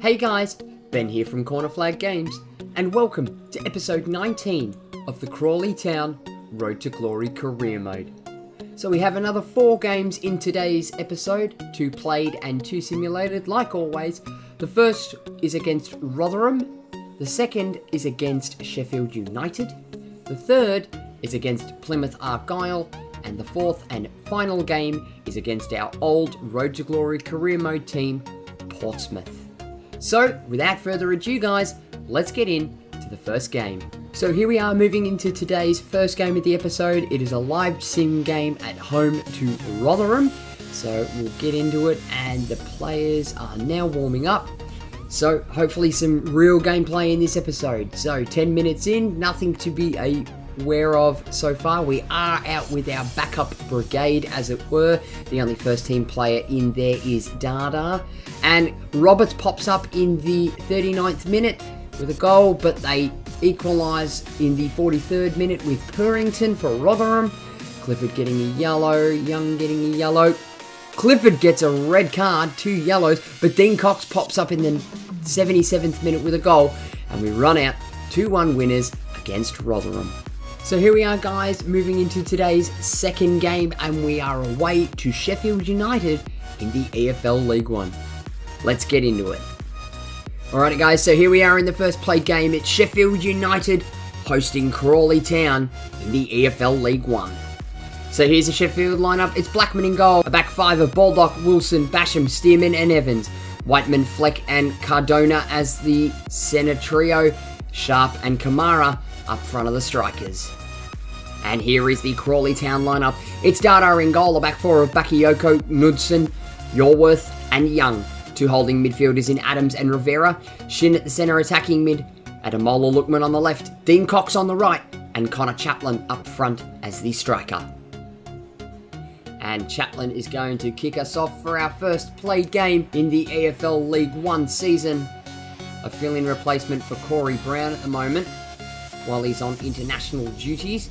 Hey guys, Ben here from Corner Flag Games, and welcome to episode 19 of the Crawley Town Road to Glory career mode. So we have another 4 games in today's episode, 2 played and 2 simulated, like always. The first is against Rotherham, the second is against Sheffield United, the third is against Plymouth Argyle, and the fourth and final game is against our old Road to Glory career mode team, Portsmouth. So, without further ado guys, let's get in to the first game. So here we are moving into today's first game of the episode. It is a live sim game at home to Rotherham. So we'll get into it, and the players are now warming up. So hopefully some real gameplay in this episode. So 10 minutes in, nothing to be aware of so far. We are out with our backup brigade, as it were. The only first team player in there is Dada. And Roberts pops up in the 39th minute with a goal, but they equalise in the 43rd minute with Purrington for Rotherham. Clifford getting a yellow, Young getting a yellow. Clifford gets a red card, 2 yellows, but Dean Cox pops up in the 77th minute with a goal, and we run out 2-1 winners against Rotherham. So here we are guys, moving into today's second game, and we are away to Sheffield United in the EFL League One. Let's get into it. Alright guys, so here we are in the first play game. It's Sheffield United hosting Crawley Town in the EFL League One. So here's the Sheffield lineup. It's Blackman in goal, a back 5 of Baldock, Wilson, Basham, Stearman and Evans. Whiteman, Fleck and Cardona as the centre trio. Sharp and Kamara up front of the strikers. And here is the Crawley Town lineup. It's Dada in goal, a back 4 of Bakayoko, Knudsen, Yorworth and Young. 2 holding midfielders in Adams and Rivera. Shin at the centre attacking mid. Ademola Lookman on the left. Dean Cox on the right. And Connor Chaplin up front as the striker. And Chaplin is going to kick us off for our first played game in the EFL League One season. A fill-in replacement for Corey Brown at the moment, while he's on international duties.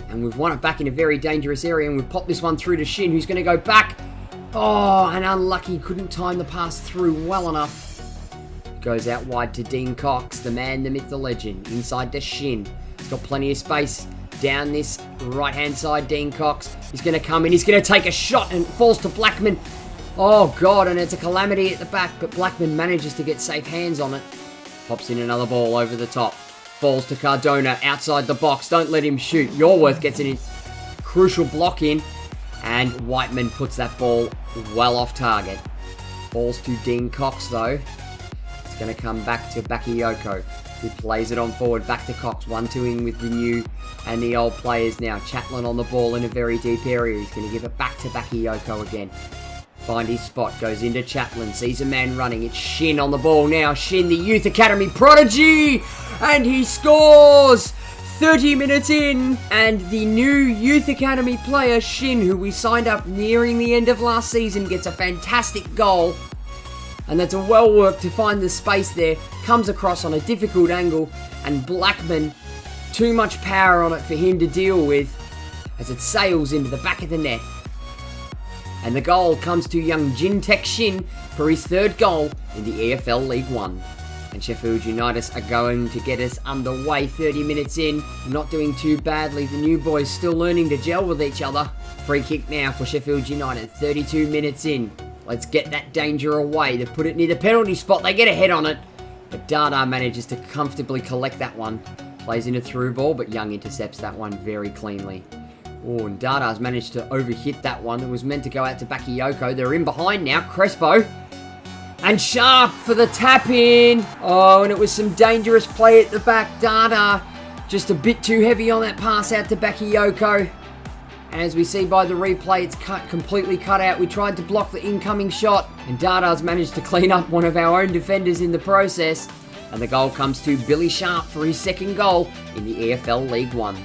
And we've won it back in a very dangerous area, and we've popped this one through to Shin, who's going to go back. Oh, and unlucky, couldn't time the pass through well enough. Goes out wide to Dean Cox, the man, the myth, the legend. Inside to Shin. He's got plenty of space down this right-hand side. Dean Cox is going to come in. He's going to take a shot and falls to Blackman. Oh, God, and it's a calamity at the back, but Blackman manages to get safe hands on it. Pops in another ball over the top. Falls to Cardona outside the box. Don't let him shoot. Yorworth gets an crucial block in. And Whiteman puts that ball well off target. Falls to Dean Cox though. It's going to come back to Bakayoko, who plays it on forward. Back to Cox, 1-2ing with the new and the old players now. Chaplin on the ball in a very deep area. He's going to give it back to Bakayoko again. Find his spot, goes into Chaplin, sees a man running. It's Shin on the ball now. Shin, the Youth Academy prodigy! And he scores! 30 minutes in, and the new Youth Academy player, Shin, who we signed up nearing the end of last season, gets a fantastic goal. And that's a well worked to find the space there. Comes across on a difficult angle, and Blackman, too much power on it for him to deal with, as it sails into the back of the net. And the goal comes to young Jintek Shin for his 3rd goal in the EFL League One. And Sheffield United are going to get us underway 30 minutes in. Not doing too badly. The new boys still learning to gel with each other. Free kick now for Sheffield United. 32 minutes in. Let's get that danger away. They've put it near the penalty spot. They get a head on it. But Dada manages to comfortably collect that one. Plays in a through ball, but Young intercepts that one very cleanly. Oh, and Dada's managed to overhit that one. It was meant to go out to Bakayoko. They're in behind now. Crespo. And Sharp for the tap in. Oh, and it was some dangerous play at the back. Dada just a bit too heavy on that pass out to Bakayoko. And as we see by the replay, it's completely cut out. We tried to block the incoming shot, and Dada's managed to clean up one of our own defenders in the process. And the goal comes to Billy Sharp for his 2nd goal in the EFL League One.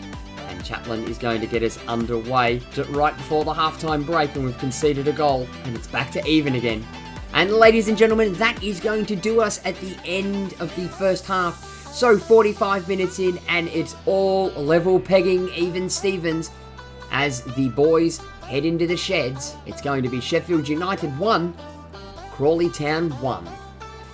And Chaplin is going to get us underway right before the halftime break, and we've conceded a goal, and it's back to even again. And ladies and gentlemen, that is going to do us at the end of the first half. So 45 minutes in, and it's all level pegging, even Stevens, as the boys head into the sheds. It's going to be Sheffield United 1, Crawley Town 1.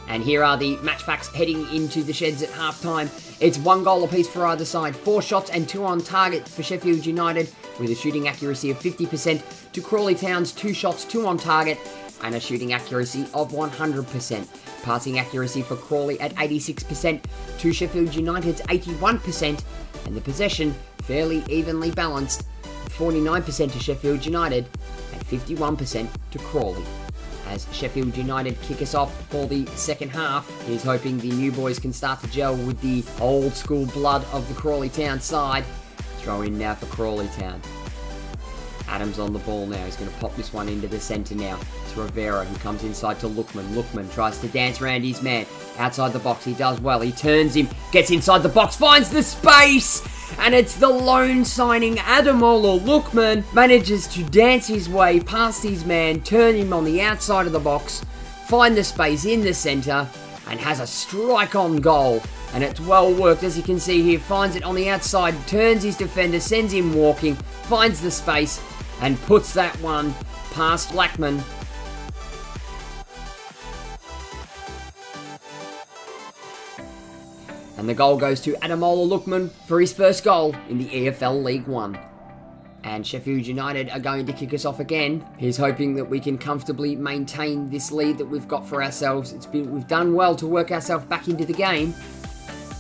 And here are the match facts heading into the sheds at half-time. It's 1 goal apiece for either side, 4 shots and 2 on target for Sheffield United, with a shooting accuracy of 50%, to Crawley Town's 2 shots, 2 on target, and a shooting accuracy of 100%. Passing accuracy for Crawley at 86%, to Sheffield United's 81%, and the possession fairly evenly balanced, 49% to Sheffield United and 51% to Crawley. As Sheffield United kick us off for the second half, he's hoping the new boys can start to gel with the old school blood of the Crawley Town side. Throw in now for Crawley Town. Adams on the ball now. He's going to pop this one into the centre now. It's Rivera who comes inside to Lookman. Lookman tries to dance around his man. Outside the box, he does well. He turns him, gets inside the box, finds the space! And it's the loan signing Ademola Lookman. Manages to dance his way past his man, turn him on the outside of the box, find the space in the centre, and has a strike-on goal. And it's well worked, as you can see here. Finds it on the outside, turns his defender, sends him walking, finds the space, and puts that one past Blackman. And the goal goes to Ademola Lookman for his first goal in the EFL League One. And Sheffield United are going to kick us off again. He's hoping that we can comfortably maintain this lead that we've got for ourselves. We've done well to work ourselves back into the game.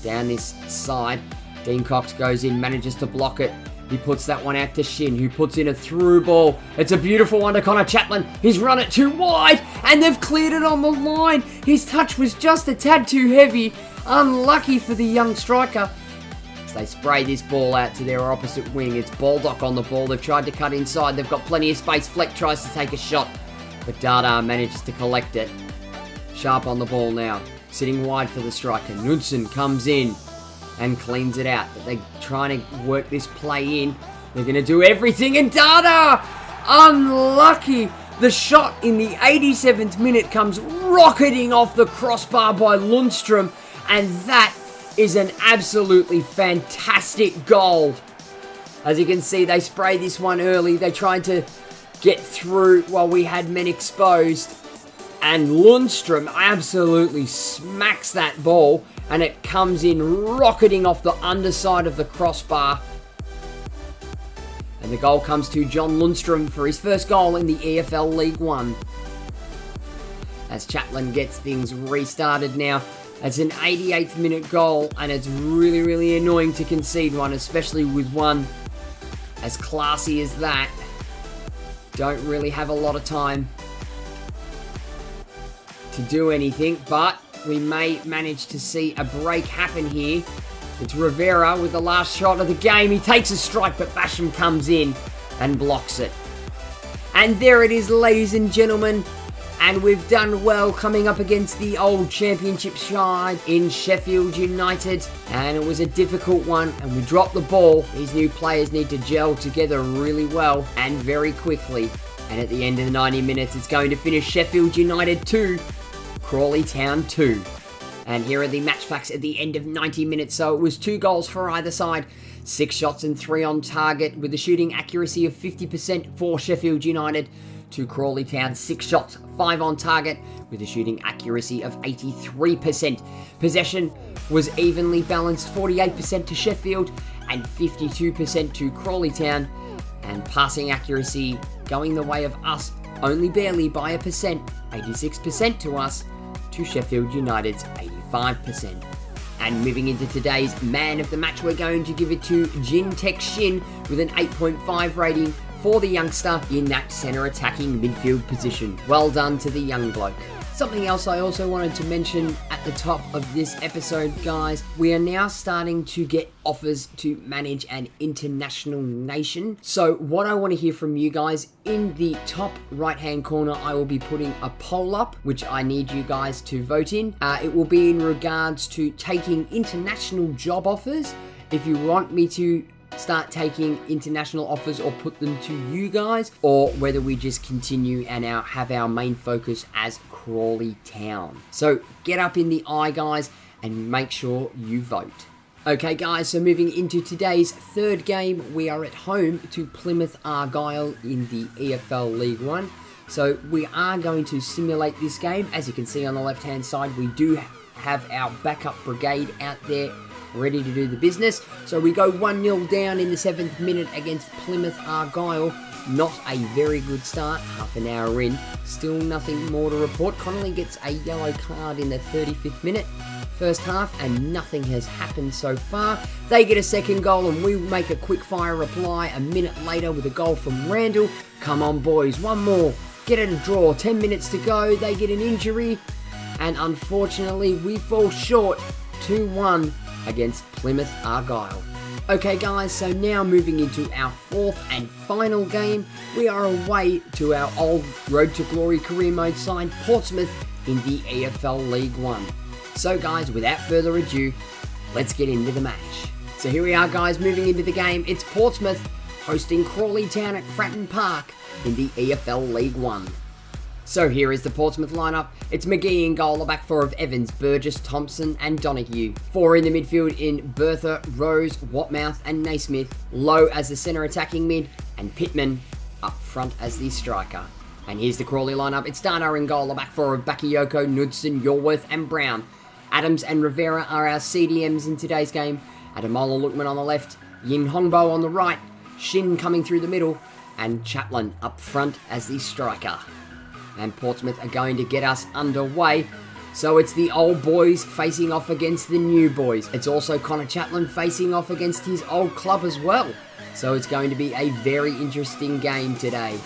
Down this side, Dean Cox goes in, manages to block it. He puts that one out to Shin, who puts in a through ball. It's a beautiful one to Connor Chaplin. He's run it too wide, and they've cleared it on the line. His touch was just a tad too heavy. Unlucky for the young striker. As they spray this ball out to their opposite wing. It's Baldock on the ball. They've tried to cut inside. They've got plenty of space. Fleck tries to take a shot, but Dada manages to collect it. Sharp on the ball now. Sitting wide for the striker. Knudsen comes in and cleans it out. But they're trying to work this play in. They're going to do everything. And Dada! Unlucky! The shot in the 87th minute comes rocketing off the crossbar by Lundstrom. And that is an absolutely fantastic goal. As you can see, they sprayed this one early. They tried to get through while we had men exposed. And Lundstrom absolutely smacks that ball. And it comes in rocketing off the underside of the crossbar. And the goal comes to John Lundstrom for his first goal in the EFL League One. As Chaplin gets things restarted now. It's an 88th minute goal, and it's really, really annoying to concede one, especially with one as classy as that. Don't really have a lot of time to do anything, but we may manage to see a break happen here. It's Rivera with the last shot of the game. He takes a strike, but Basham comes in and blocks it. And there it is, ladies and gentlemen. And we've done well coming up against the old championship side in Sheffield United. And it was a difficult one, and we dropped the ball. These new players need to gel together really well and very quickly. And at the end of the 90 minutes, it's going to finish Sheffield United 2, Crawley Town 2. And here are the match facts at the end of 90 minutes. So it was 2 goals for either side, 6 shots and 3 on target, with a shooting accuracy of 50% for Sheffield United, to Crawley Town, 6 shots, 5 on target, with a shooting accuracy of 83%. Possession was evenly balanced, 48% to Sheffield and 52% to Crawley Town. And passing accuracy going the way of us only barely by a percent, 86% to us, to Sheffield United's 85%. And moving into today's man of the match, we're going to give it to Jin Tek Shin with an 8.5 rating for the youngster in that centre attacking midfield position. Well done to the young bloke. Something else I also wanted to mention at the top of this episode, guys, we are now starting to get offers to manage an international nation. So what I want to hear from you guys, in the top right hand corner, I will be putting a poll up, which I need you guys to vote in. It will be in regards to taking international job offers. If you want me to start taking international offers or put them to you guys, or whether we just continue and have our main focus as Crawley Town. So get up in the eye, guys, and make sure you vote. Okay, guys, so moving into today's third game, we are at home to Plymouth Argyle in the EFL League One. So we are going to simulate this game. As you can see on the left-hand side, we do have our backup brigade out there ready to do the business. So we go 1-0 down in the 7th minute against Plymouth Argyle. Not a very good start, half an hour in. Still nothing more to report. Connolly gets a yellow card in the 35th minute. First half, and nothing has happened so far. They get a second goal and we make a quick fire reply a minute later with a goal from Randall. Come on boys, one more. Get it a draw. 10 minutes to go. They get an injury and unfortunately we fall short 2-1 against Plymouth Argyle. Okay guys, so now moving into our 4th and final game, we are away to our old Road to Glory career mode side, Portsmouth, in the AFL League One. So guys, without further ado, let's get into the match. So here we are guys, moving into the game. It's Portsmouth hosting Crawley Town at Fratton Park in the AFL League One. So here is the Portsmouth lineup. It's McGee in goal, the back four of Evans, Burgess, Thompson and Donahue. 4 in the midfield in Bertha, Rose, Watmouth and Naismith. Lowe as the centre attacking mid and Pittman up front as the striker. And here's the Crawley lineup. It's Dana in goal, the back four of Bakayoko, Knudsen, Yorworth and Brown. Adams and Rivera are our CDMs in today's game. Ademola Lookman on the left, Yin Hongbo on the right, Shin coming through the middle and Chaplin up front as the striker. And Portsmouth are going to get us underway. So it's the old boys facing off against the new boys. It's also Connor Chaplin facing off against his old club as well. So it's going to be a very interesting game today.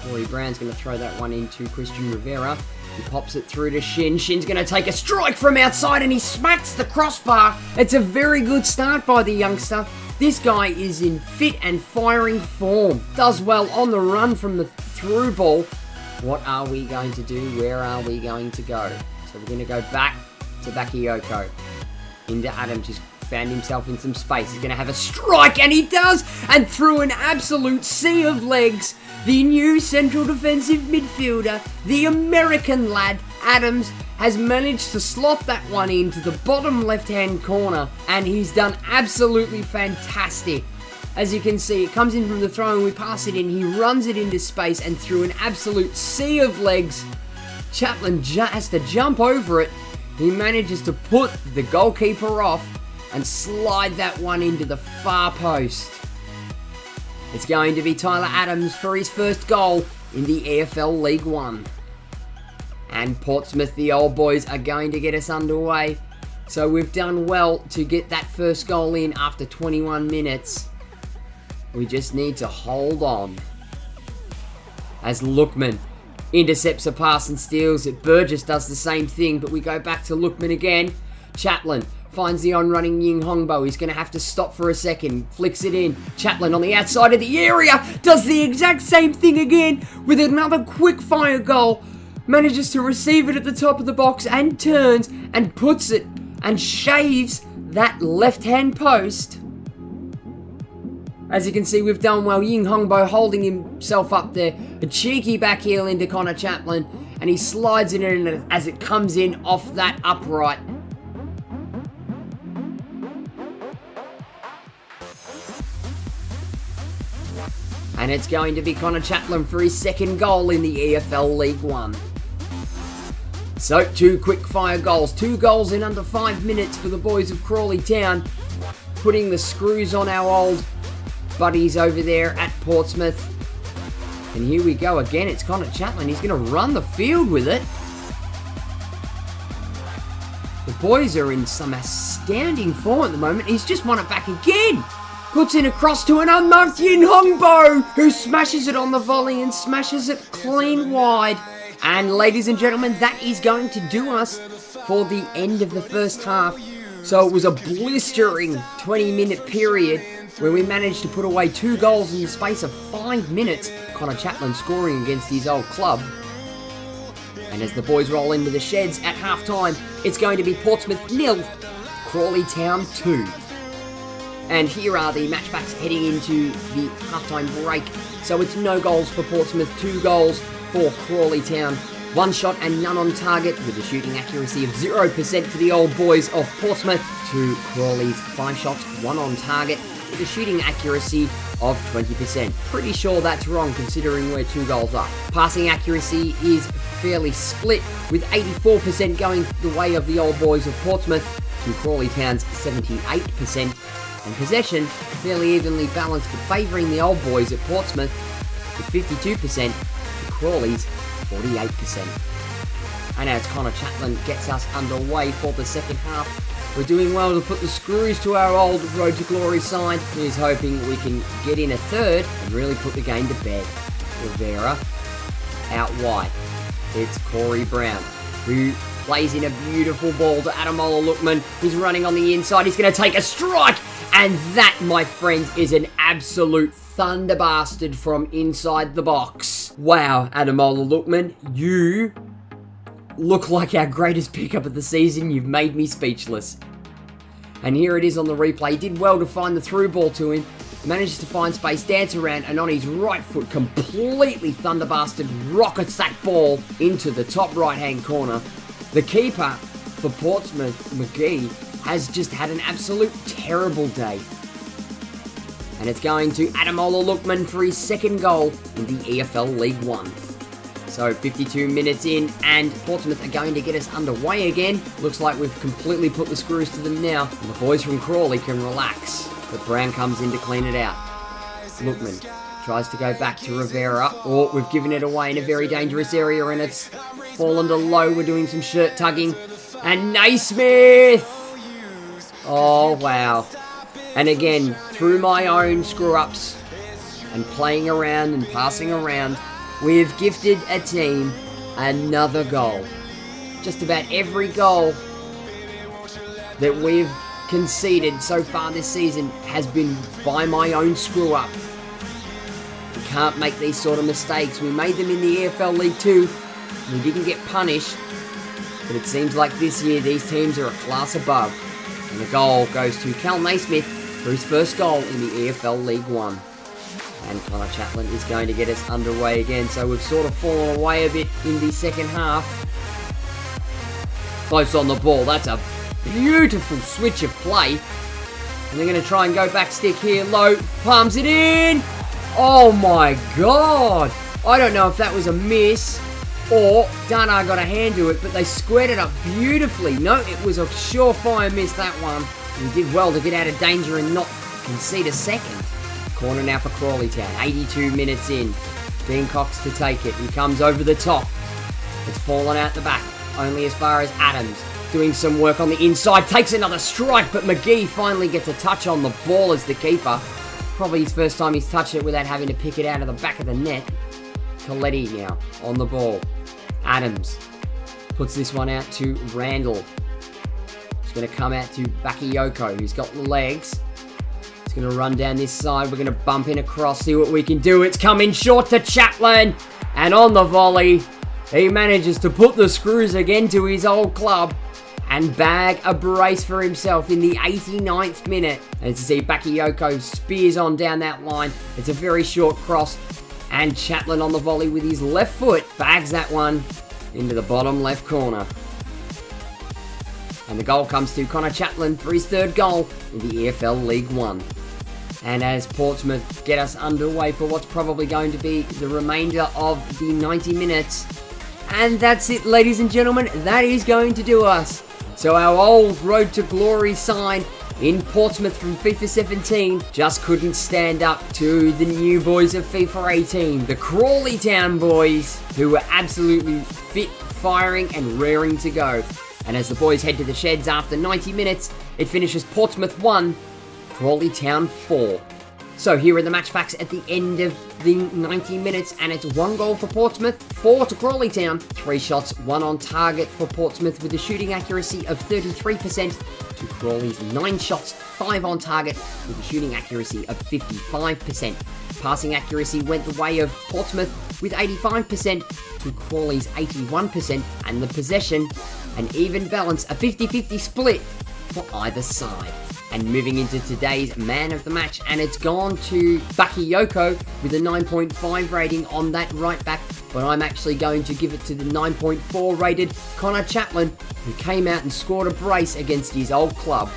Corey Brown's going to throw that one into Christian Rivera. He pops it through to Shin. Shin's going to take a strike from outside and he smacks the crossbar. It's a very good start by the youngster. This guy is in fit and firing form. Does well on the run from the through ball. What are we going to do? Where are we going to go? So we're going to go back to Bakayoko. Into Adams, who's found himself in some space. He's going to have a strike, and he does! And through an absolute sea of legs, the new central defensive midfielder, the American lad, Adams, has managed to slot that one into the bottom left-hand corner, and he's done absolutely fantastic. As you can see, it comes in from the throw and we pass it in. He runs it into space and through an absolute sea of legs, Chaplin has to jump over it. He manages to put the goalkeeper off and slide that one into the far post. It's going to be Tyler Adams for his first goal in the AFL League One. And Portsmouth, the old boys, are going to get us underway. So we've done well to get that first goal in after 21 minutes. We just need to hold on. As Lookman intercepts a pass and steals it. Burgess does the same thing, but we go back to Lookman again. Chaplin finds the on-running Ying Hongbo. He's going to have to stop for a second. Flicks it in. Chaplin on the outside of the area does the exact same thing again with another quick-fire goal. Manages to receive it at the top of the box and turns and puts it and shaves that left-hand post. As you can see, we've done well. Ying Hongbo holding himself up there. A cheeky back heel into Connor Chaplin. And he slides it in as it comes in off that upright. And it's going to be Connor Chaplin for his second goal in the EFL League One. So, 2 quick fire goals. 2 goals in under 5 minutes for the boys of Crawley Town. Putting the screws on our old buddies over there at Portsmouth. And here we go again. It's Connor Chaplin. He's going to run the field with it. The boys are in some astounding form at the moment. He's just won it back again. Puts in a cross to an unmarked Yin Hongbo, who smashes it on the volley and smashes it clean wide. And ladies and gentlemen, that is going to do us for the end of the first half. So it was a blistering 20-minute period where we managed to put away 2 goals in the space of 5 minutes. Connor Chaplin scoring against his old club. And as the boys roll into the sheds at half-time, it's going to be Portsmouth 0, Crawley Town 2. And here are the match facts heading into the half-time break. So it's no goals for Portsmouth, 2 goals for Crawley Town. 1 shot and none on target, with a shooting accuracy of 0% for the old boys of Portsmouth to Crawley's 5 shots, 1 on target. with a shooting accuracy of 20%. Pretty sure that's wrong considering we're 2 goals up. Passing accuracy is fairly split, with 84% going the way of the Old Boys of Portsmouth to Crawley Town's 78%. And possession fairly evenly balanced, but favouring the Old Boys at Portsmouth with 52% to Crawley's 48%. And as Connor Chaplin gets us underway for the second half, we're doing well to put the screws to our old Road to Glory side. He's hoping we can get in a third and really put the game to bed. Rivera out wide. It's Corey Brown, who plays in a beautiful ball to Ademola Lookman, who's running on the inside. He's going to take a strike, and that, my friends, is an absolute thunder bastard from inside the box. Wow, Ademola Lookman, you look like our greatest pickup of the season. You've made me speechless. And here it is on the replay. He did well to find the through ball to him. Manages to find space, dance around, and on his right foot, completely thunderbasted, rockets that ball into the top right-hand corner. The keeper for Portsmouth, McGee, has just had an absolute terrible day. And it's going to Ademola Lookman for his second goal in the EFL League One. So 52 minutes in, and Portsmouth are going to get us underway again. Looks like we've completely put the screws to them now, and the boys from Crawley can relax. But Brown comes in to clean it out. Lookman tries to go back to Rivera. Oh, we've given it away in a very dangerous area, and it's fallen to low. We're doing some shirt tugging. And Naismith! Oh, wow. And again, through my own screw-ups and playing around and passing around, we've gifted a team another goal. Just about every goal that we've conceded so far this season has been by my own screw-up. We can't make these sort of mistakes. We made them in the EFL League 2. We didn't get punished. But it seems like this year these teams are a class above. And the goal goes to Cal Naismith for his first goal in the EFL League 1. And Connor Chaplin is going to get us underway again. So we've sort of fallen away a bit in the second half. Close on the ball. That's a beautiful switch of play. And they're going to try and go back stick here. Low. Palms it in. Oh my God. I don't know if that was a miss or Dana got a hand to it, but they squared it up beautifully. No, it was a surefire miss, that one. He did well to get out of danger and not concede a second. Corner now for Crawley Town. 82 minutes in. Dean Cox to take it. He comes over the top. It's fallen out the back. Only as far as Adams. Doing some work on the inside. Takes another strike, but McGee finally gets a touch on the ball as the keeper. Probably his first time he's touched it without having to pick it out of the back of the net. Coletti now on the ball. Adams puts this one out to Randall. It's going to come out to Bakayoko, who's got the legs. It's going to run down this side. We're going to bump in across, see what we can do. It's coming short to Chaplin. And on the volley, he manages to put the screws again to his old club and bag a brace for himself in the 89th minute. And to see Bakayoko spears on down that line. It's a very short cross. And Chaplin on the volley with his left foot bags that one into the bottom left corner. And the goal comes to Connor Chaplin for his third goal in the EFL League 1. And as Portsmouth get us underway for what's probably going to be the remainder of the 90 minutes. And that's it, ladies and gentlemen. That is going to do us. So our old Road to Glory side in Portsmouth from FIFA 17 just couldn't stand up to the new boys of FIFA 18, the Crawley Town boys, who were absolutely fit, firing and raring to go. And as the boys head to the sheds after 90 minutes, it finishes Portsmouth 1, Crawley Town 4. So here are the match facts at the end of the 90 minutes, and it's 1 goal for Portsmouth, 4 to Crawley Town, 3 shots, 1 on target for Portsmouth with a shooting accuracy of 33% to Crawley's 9 shots, 5 on target with a shooting accuracy of 55%. Passing accuracy went the way of Portsmouth with 85% to Crawley's 81%, and the possession, an even balance, a 50-50 split for either side. And moving into today's man of the match, and it's gone to Bakayoko with a 9.5 rating on that right back, but I'm actually going to give it to the 9.4 rated Connor Chaplin, who came out and scored a brace against his old club.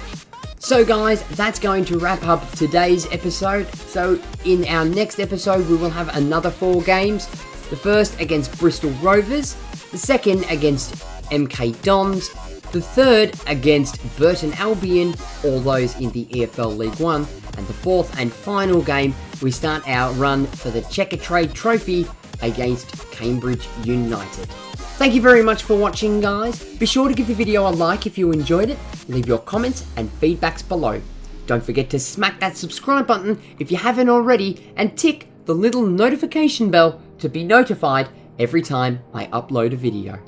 So guys, that's going to wrap up today's episode. So in our next episode, we will have another 4 games. The first against Bristol Rovers, the second against MK Dons, the third against Burton Albion, all those in the EFL League One, and the fourth and final game, we start our run for the Checkatrade Trophy against Cambridge United. Thank you very much for watching, guys. Be sure to give the video a like if you enjoyed it. Leave your comments and feedbacks below. Don't forget to smack that subscribe button if you haven't already, and tick the little notification bell to be notified every time I upload a video.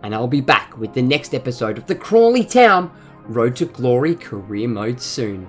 And I'll be back with the next episode of the Crawley Town Road to Glory career mode soon.